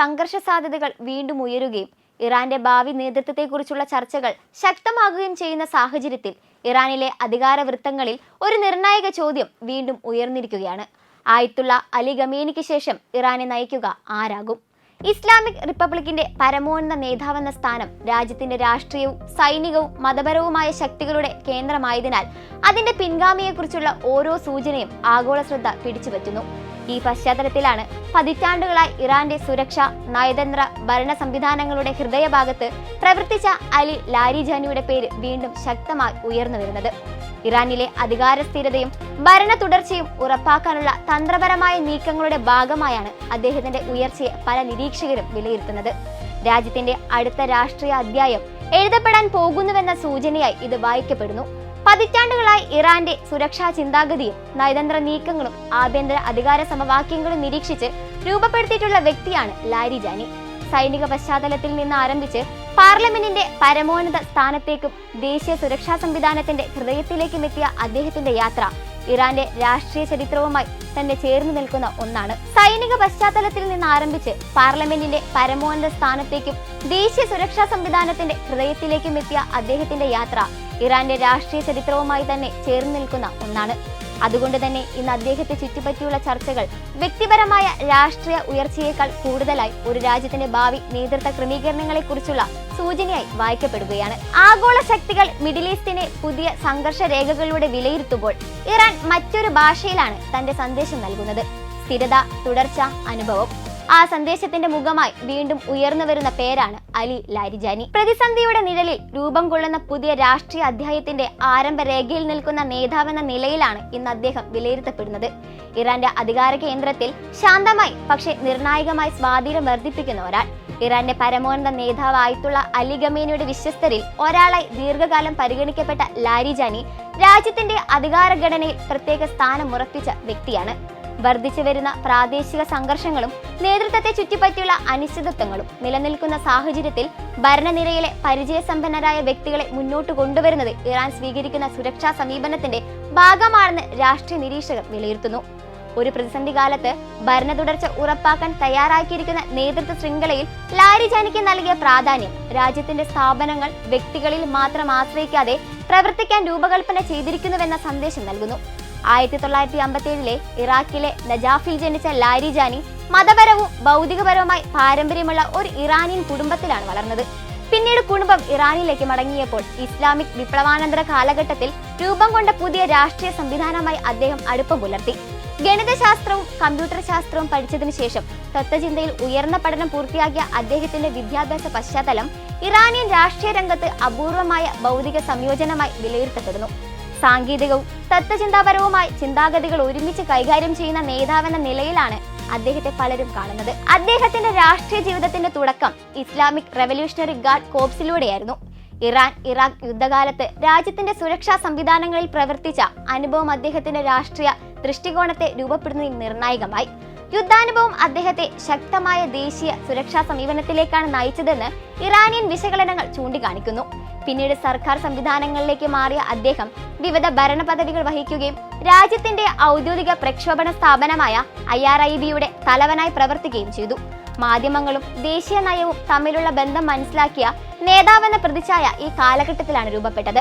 സംഘർഷ സാധ്യതകൾ വീണ്ടും ഉയരുകയും ഇറാന്റെ ഭാവി നേതൃത്വത്തെക്കുറിച്ചുള്ള ചർച്ചകൾ ശക്തമാകുകയും ചെയ്യുന്ന സാഹചര്യത്തിൽ ഇറാനിലെ അധികാര വൃത്തങ്ങളിൽ ഒരു നിർണായക ചോദ്യം വീണ്ടും ഉയർന്നിരിക്കുകയാണ്. ആയത്തുള്ള അലി ഖമേനിക്ക് ശേഷം ഇറാനെ നയിക്കുക ആരാകും? ഇസ്ലാമിക് റിപ്പബ്ലിക്കിന്റെ പരമോന്നത നേതാവെന്ന സ്ഥാനം രാജ്യത്തിന്റെ രാഷ്ട്രീയവും സൈനികവും മതപരവുമായ ശക്തികളുടെ കേന്ദ്രമായതിനാൽ അതിന്റെ പിൻഗാമിയെക്കുറിച്ചുള്ള ഓരോ സൂചനയും ആഗോള ശ്രദ്ധ പിടിച്ചുപറ്റുന്നു. ഈ പശ്ചാത്തലത്തിലാണ് പതിറ്റാണ്ടുകളായി ഇറാന്റെ സുരക്ഷ, നയതന്ത്ര, ഭരണ സംവിധാനങ്ങളുടെ ഹൃദയഭാഗത്ത് പ്രവർത്തിച്ച അലി ലാരിജാനിയുടെ പേര് വീണ്ടും ശക്തമായി ഉയർന്നു വരുന്നത്. ഇറാനിലെ അധികാര സ്ഥിരതയും ഭരണ തുടർച്ചയും ഉറപ്പാക്കാനുള്ള തന്ത്രപരമായ നീക്കങ്ങളുടെ ഭാഗമായാണ് അദ്ദേഹത്തിന്റെ ഉയർച്ചയെ പല നിരീക്ഷകരും വിലയിരുത്തുന്നത്. രാജ്യത്തിന്റെ അടുത്ത രാഷ്ട്രീയ അധ്യായം എഴുതപ്പെടാൻ പോകുന്നുവെന്ന സൂചനയായി ഇത് വായിക്കപ്പെടുന്നു. പതിറ്റാണ്ടുകളായി ഇറാന്റെ സുരക്ഷാ ചിന്താഗതിയും നയതന്ത്ര നീക്കങ്ങളും ആഭ്യന്തര അധികാര സമവാക്യങ്ങളും നിരീക്ഷിച്ച് രൂപപ്പെടുത്തിയിട്ടുള്ള വ്യക്തിയാണ് ലാരിജാനി. സൈനിക പശ്ചാത്തലത്തിൽ നിന്ന് ആരംഭിച്ച് പാർലമെന്റിന്റെ പരമോന്നത സ്ഥാനത്തേക്കും ദേശീയ സുരക്ഷാ സംവിധാനത്തിന്റെ ഹൃദയത്തിലേക്കും എത്തിയ അദ്ദേഹത്തിന്റെ യാത്ര ഇറാന്റെ രാഷ്ട്രീയ ചരിത്രവുമായി തന്നെ ചേർന്ന് നിൽക്കുന്ന ഒന്നാണ്. സൈനിക പശ്ചാത്തലത്തിൽ നിന്ന് ആരംഭിച്ച് പാർലമെന്റിന്റെ പരമോന്നത സ്ഥാനത്തേക്കും ദേശീയ സുരക്ഷാ സംവിധാനത്തിന്റെ ഹൃദയത്തിലേക്കും എത്തിയ അദ്ദേഹത്തിന്റെ യാത്ര ഇറാന്റെ രാഷ്ട്രീയ ചരിത്രവുമായി തന്നെ ചേർന്ന് നിൽക്കുന്ന ഒന്നാണ്. അതുകൊണ്ട് തന്നെ ഇന്ന് അദ്ദേഹത്തെ ചുറ്റിപ്പറ്റിയുള്ള ചർച്ചകൾ വ്യക്തിപരമായ രാഷ്ട്രീയ ഉയർച്ചയേക്കാൾ കൂടുതലായി ഒരു രാജ്യത്തിന്റെ ഭാവി നേതൃത്വ ക്രമീകരണങ്ങളെക്കുറിച്ചുള്ള സൂചനയായി വായിക്കപ്പെടുകയാണ്. ആഗോള ശക്തികൾ മിഡിൽ ഈസ്റ്റിനെ പുതിയ സംഘർഷ രേഖകളിലൂടെ വിലയിരുത്തുമ്പോൾ ഇറാൻ മറ്റൊരു ഭാഷയിലാണ് തന്റെ സന്ദേശം നൽകുന്നത്: സ്ഥിരത, തുടർച്ച, അനുഭവം. ആ സന്ദേശത്തിന്റെ മുഖമായി വീണ്ടും ഉയർന്നു വരുന്ന പേരാണ് അലി ലാരിജാനി. പ്രതിസന്ധിയുടെ നിഴലിൽ രൂപം കൊള്ളുന്ന പുതിയ രാഷ്ട്രീയ അധ്യായത്തിന്റെ ആരംഭ രേഖയിൽ നിൽക്കുന്ന നേതാവെന്ന നിലയിലാണ് ഇന്ന് അദ്ദേഹം വിലയിരുത്തപ്പെടുന്നത്. ഇറാന്റെ അധികാര കേന്ദ്രത്തിൽ ശാന്തമായി പക്ഷേ നിർണായകമായി സ്വാധീനം വർദ്ധിപ്പിക്കുന്ന ഒരാൾ. ഇറാന്റെ പരമോന്നത നേതാവ് ആയത്തുള്ള അലി ഖമേനിയുടെ വിശ്വസ്തരിൽ ഒരാളായി ദീർഘകാലം പരിഗണിക്കപ്പെട്ട ലാരിജാനി രാജ്യത്തിന്റെ അധികാര ഘടനയിൽ പ്രത്യേക സ്ഥാനം ഉറപ്പിച്ച വ്യക്തിയാണ്. വർദ്ധിച്ചു വരുന്ന പ്രാദേശിക സംഘർഷങ്ങളും നേതൃത്വത്തെ ചുറ്റിപ്പറ്റിയുള്ള അനിശ്ചിതത്വങ്ങളും നിലനിൽക്കുന്ന സാഹചര്യത്തിൽ ഭരണനിരയിലെ പരിചയസമ്പന്നരായ വ്യക്തികളെ മുന്നോട്ട് കൊണ്ടുവരുന്നത് ഇറാൻ സ്വീകരിക്കുന്ന സുരക്ഷാ സമീപനത്തിന്റെ ഭാഗമാണെന്ന് രാഷ്ട്രീയ നിരീക്ഷകർ വിലയിരുത്തുന്നു. ഒരു പ്രതിസന്ധി കാലത്ത് ഭരണ തുടർച്ച ഉറപ്പാക്കാൻ തയ്യാറാക്കിയിരിക്കുന്ന നേതൃത്വ ശൃംഖലയിൽ ലാരിജാനിക്ക് നൽകിയ പ്രാധാന്യം രാജ്യത്തിന്റെ സ്ഥാപനങ്ങൾ വ്യക്തികളിൽ മാത്രം ആശ്രയിക്കാതെ പ്രവർത്തിക്കാൻ രൂപകൽപ്പന ചെയ്തിരിക്കുന്നുവെന്ന സന്ദേശം നൽകുന്നു. 1957 ഇറാഖിലെ നജാഫിൽ ജനിച്ച ലാരിജാനി മതപരവും ഭൗതികപരവുമായി പാരമ്പര്യമുള്ള ഒരു ഇറാനിയൻ കുടുംബത്തിലാണ് വളർന്നത്. പിന്നീട് കുടുംബം ഇറാനിലേക്ക് മടങ്ങിയപ്പോൾ ഇസ്ലാമിക് വിപ്ലവാനന്തര കാലഘട്ടത്തിൽ രൂപം കൊണ്ട പുതിയ രാഷ്ട്രീയ സംവിധാനമായി അദ്ദേഹം അടുപ്പം പുലർത്തി. ഗണിതശാസ്ത്രവും കമ്പ്യൂട്ടർ ശാസ്ത്രവും പഠിച്ചതിനു ശേഷം തത്വചിന്തയിൽ ഉയർന്ന പഠനം പൂർത്തിയാക്കിയ അദ്ദേഹത്തിന്റെ വിദ്യാഭ്യാസ പശ്ചാത്തലം ഇറാനിയൻ രാഷ്ട്രീയ രംഗത്ത് അപൂർവമായ ഭൗതിക സംയോജനമായി വിലയിരുത്തപ്പെടുന്നു. സാങ്കേതികവും തത്വചിന്താപരവുമായ ചിന്താഗതികൾ ഒരുമിച്ച് കൈകാര്യം ചെയ്യുന്ന നേതാവെന്ന നിലയിലാണ് അദ്ദേഹത്തെ പലരും കാണുന്നത്. അദ്ദേഹത്തിന്റെ രാഷ്ട്രീയ ജീവിതത്തിന്റെ തുടക്കം ഇസ്ലാമിക് റവല്യൂഷണറി ഗാർഡ് കോർപ്സിലൂടെയായിരുന്നു. ഇറാൻ ഇറാഖ് യുദ്ധകാലത്ത് രാജ്യത്തിന്റെ സുരക്ഷാ സംവിധാനങ്ങളിൽ പ്രവർത്തിച്ച അനുഭവം അദ്ദേഹത്തിന്റെ രാഷ്ട്രീയ ദൃഷ്ടികോണത്തെ രൂപപ്പെടുന്നതിൽ നിർണായകമായി. യുദ്ധാനുഭവം അദ്ദേഹത്തെ ശക്തമായ ദേശീയ സുരക്ഷാ സമീപനത്തിലേക്കാണ് നയിച്ചതെന്ന് ഇറാനിയൻ വിശകലനങ്ങൾ ചൂണ്ടിക്കാണിക്കുന്നു. പിന്നീട് സർക്കാർ സംവിധാനങ്ങളിലേക്ക് മാറിയ അദ്ദേഹം വിവിധ ഭരണ പദവികൾ വഹിക്കുകയും രാജ്യത്തിന്റെ ഔദ്യോഗിക പ്രക്ഷോഭണ സ്ഥാപനമായ IRIB-യുടെ തലവനായി പ്രവർത്തിക്കുകയും ചെയ്തു. മാധ്യമങ്ങളും ദേശീയ നയവും തമ്മിലുള്ള ബന്ധം മനസ്സിലാക്കിയ നേതാവെന്ന പ്രതിച്ഛായ ഈ കാലഘട്ടത്തിലാണ് രൂപപ്പെട്ടത്.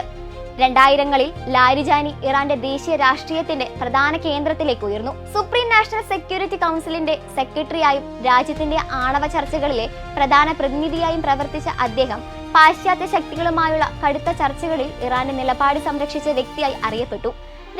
2000-കളിൽ ലാരിജാനി ഇറാന്റെ ദേശീയ രാഷ്ട്രീയത്തിന്റെ പ്രധാന കേന്ദ്രത്തിലേക്ക് ഉയർന്നു. സുപ്രീം നാഷണൽ സെക്യൂരിറ്റി കൗൺസിലിന്റെ സെക്രട്ടറിയായും രാജ്യത്തിന്റെ ആണവ ചർച്ചകളിലെ പ്രധാന പ്രതിനിധിയായും പ്രവർത്തിച്ച അദ്ദേഹം പാശ്ചാത്യ ശക്തികളുമായുള്ള കടുത്ത ചർച്ചകളിൽ ഇറാന്റെ നിലപാട് സംരക്ഷിച്ച വ്യക്തിയായി അറിയപ്പെട്ടു.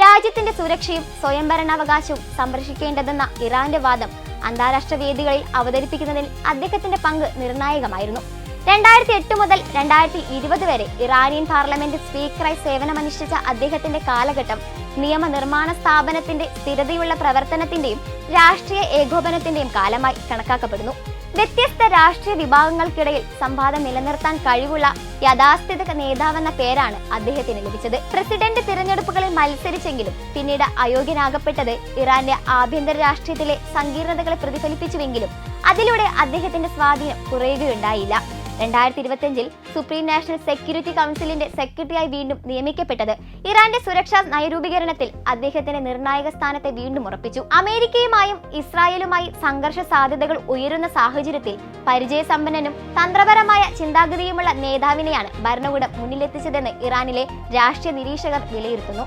രാജ്യത്തിന്റെ സുരക്ഷയും സ്വയംഭരണാവകാശവും സംരക്ഷിക്കേണ്ടതെന്ന ഇറാന്റെ വാദം അന്താരാഷ്ട്ര വേദികളിൽ അവതരിപ്പിക്കുന്നതിൽ അദ്ദേഹത്തിന്റെ പങ്ക് നിർണായകമായിരുന്നു. 2008 മുതൽ 2020 വരെ ഇറാനിയൻ പാർലമെന്റ് സ്പീക്കറായി സേവനമനുഷ്ഠിച്ച അദ്ദേഹത്തിന്റെ കാലഘട്ടം നിയമനിർമ്മാണ സ്ഥാപനത്തിന്റെ സ്ഥിരതയുള്ള പ്രവർത്തനത്തിന്റെയും രാഷ്ട്രീയ ഏകോപനത്തിന്റെയും കാലമായി കണക്കാക്കപ്പെടുന്നു. വ്യത്യസ്ത രാഷ്ട്രീയ വിഭാഗങ്ങൾക്കിടയിൽ സംവാദം നിലനിർത്താൻ കഴിവുള്ള യാഥാസ്ഥിതിക നേതാവെന്ന പേരാണ് അദ്ദേഹത്തിന് ലഭിച്ചത്. പ്രസിഡന്റ് തിരഞ്ഞെടുപ്പുകളിൽ മത്സരിച്ചെങ്കിലും പിന്നീട് അയോഗ്യനാകപ്പെട്ടത് ഇറാന്റെ ആഭ്യന്തര രാഷ്ട്രീയത്തിലെ സങ്കീർണതകളെ പ്രതിഫലിപ്പിച്ചുവെങ്കിലും അതിലൂടെ അദ്ദേഹത്തിന്റെ സ്വാധീനം കുറയുകയുണ്ടായില്ല. 2025 സുപ്രീം നാഷണൽ സെക്യൂരിറ്റി കൗൺസിലിന്റെ സെക്രട്ടറിയായി വീണ്ടും നിയമിക്കപ്പെട്ടത് ഇറാന്റെ സുരക്ഷാ നയരൂപീകരണത്തിൽ അദ്ദേഹത്തിന്റെ നിർണായക സ്ഥാനത്തെ വീണ്ടും ഉറപ്പിച്ചു. അമേരിക്കയുമായും ഇസ്രായേലുമായി സംഘർഷ സാധ്യതകൾ ഉയരുന്ന സാഹചര്യത്തിൽ പരിചയസമ്പന്നനും തന്ത്രപരമായ ചിന്താഗതിയുമുള്ള നേതാവിനെയാണ് ഭരണകൂടം മുന്നിലെത്തിച്ചതെന്ന് ഇറാനിലെ രാഷ്ട്രീയ നിരീക്ഷകർ വിലയിരുത്തുന്നു.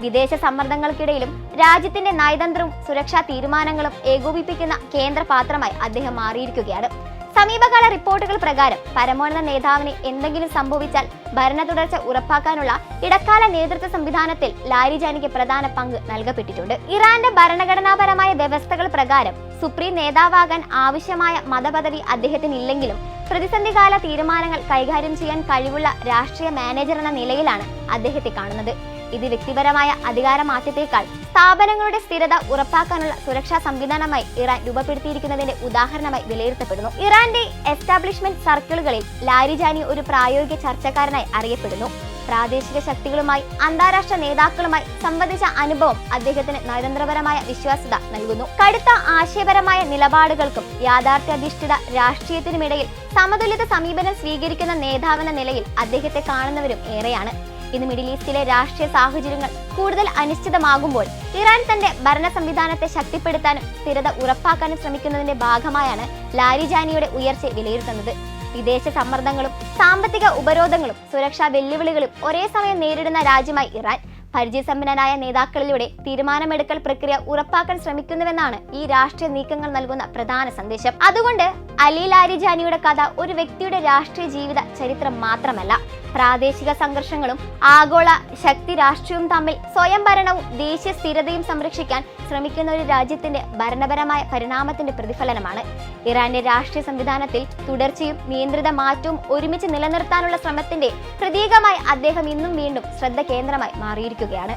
വിദേശ സമ്മർദ്ദങ്ങൾക്കിടയിലും രാജ്യത്തിന്റെ നയതന്ത്രവും സുരക്ഷാ തീരുമാനങ്ങളും ഏകോപിപ്പിക്കുന്ന കേന്ദ്രപാത്രമായി അദ്ദേഹം മാറിയിരിക്കുകയാണ്. സമീപകാല റിപ്പോർട്ടുകൾ പ്രകാരം പരമോന്നത നേതാവിന് എന്തെങ്കിലും സംഭവിച്ചാൽ ഭരണ തുടർച്ച ഉറപ്പാക്കാനുള്ള ഇടക്കാല നേതൃത്വ സംവിധാനത്തിൽ ലാരിജാനിക്ക് പ്രധാന പങ്ക് നൽകപ്പെട്ടിട്ടുണ്ട്. ഇറാന്റെ ഭരണഘടനാപരമായ വ്യവസ്ഥകൾ പ്രകാരം സുപ്രീം നേതാവാകാൻ ആവശ്യമായ മതപദവി അദ്ദേഹത്തിന് ഇല്ലെങ്കിലും പ്രതിസന്ധികാല തീരുമാനങ്ങൾ കൈകാര്യം ചെയ്യാൻ കഴിവുള്ള രാഷ്ട്രീയ മാനേജർ എന്ന നിലയിലാണ് അദ്ദേഹത്തെ കാണുന്നത്. ഇത് വ്യക്തിപരമായ അധികാരമാറ്റത്തേക്കാൾ സ്ഥാപനങ്ങളുടെ സ്ഥിരത ഉറപ്പാക്കാനുള്ള സുരക്ഷാ സംവിധാനമായി ഇറാൻ രൂപപ്പെടുത്തിയിരിക്കുന്നതിന്റെ ഉദാഹരണമായി വിലയിരുത്തപ്പെടുന്നു. ഇറാന്റെ എസ്റ്റാബ്ലിഷ്മെന്റ് സർക്കിളുകളിൽ ലാരിജാനി ഒരു പ്രായോഗിക ചർച്ചക്കാരനായി അറിയപ്പെടുന്നു. പ്രാദേശിക ശക്തികളുമായി അന്താരാഷ്ട്ര നേതാക്കളുമായി സംവദിച്ച അനുഭവം അദ്ദേഹത്തിന് നയതന്ത്രപരമായ വിശ്വാസ്യത നൽകുന്നു. കടുത്ത ആശയപരമായ നിലപാടുകൾക്കും യാഥാർത്ഥ്യാധിഷ്ഠിത രാഷ്ട്രീയത്തിനുമിടയിൽ സമതുലിത സമീപനം സ്വീകരിക്കുന്ന നേതാവെന്ന നിലയിൽ അദ്ദേഹത്തെ കാണുന്നവരും ഏറെയാണ്. ഇന്ന് മിഡിൽ ഈസ്റ്റിലെ രാഷ്ട്രീയ സാഹചര്യങ്ങൾ കൂടുതൽ അനിശ്ചിതമാകുമ്പോൾ ഇറാൻ തന്റെ ഭരണ സംവിധാനത്തെ ശക്തിപ്പെടുത്താനും സ്ഥിരത ഉറപ്പാക്കാനും ശ്രമിക്കുന്നതിന്റെ ഭാഗമായാണ് ലാരിജാനിയുടെ ഉയർച്ചയെ വിലയിരുത്തുന്നത്. വിദേശ സമ്മർദ്ദങ്ങളും സാമ്പത്തിക ഉപരോധങ്ങളും സുരക്ഷാ വെല്ലുവിളികളും ഒരേ സമയം നേരിടുന്ന രാജ്യമായി ഇറാൻ പരിചയസമ്പന്നനായ നേതാക്കളിലൂടെ തീരുമാനമെടുക്കൽ പ്രക്രിയ ഉറപ്പാക്കാൻ ശ്രമിക്കുന്നുവെന്നാണ് ഈ രാഷ്ട്രീയ നീക്കങ്ങൾ നൽകുന്ന പ്രധാന സന്ദേശം. അതുകൊണ്ട് അലി ലാരിജാനിയുടെ കഥ ഒരു വ്യക്തിയുടെ രാഷ്ട്രീയ ജീവിത ചരിത്രം മാത്രമല്ല, പ്രാദേശിക സംഘർഷങ്ങളും ആഗോള ശക്തി രാഷ്ട്രീയവും തമ്മിൽ സ്വയം ഭരണവും ദേശീയ സ്ഥിരതയും സംരക്ഷിക്കാൻ ശ്രമിക്കുന്ന ഒരു രാജ്യത്തിന്റെ ഭരണപരമായ പരിണാമത്തിന്റെ പ്രതിഫലനമാണ്. ഇറാന്റെ രാഷ്ട്രീയ സംവിധാനത്തിൽ തുടർച്ചയും നിയന്ത്രിത മാറ്റവും ഒരുമിച്ച് നിലനിർത്താനുള്ള ശ്രമത്തിന്റെ പ്രതീകമായി അദ്ദേഹം ഇന്നും വീണ്ടും ശ്രദ്ധ കേന്ദ്രമായി മാറിയിരിക്കുകയാണ്.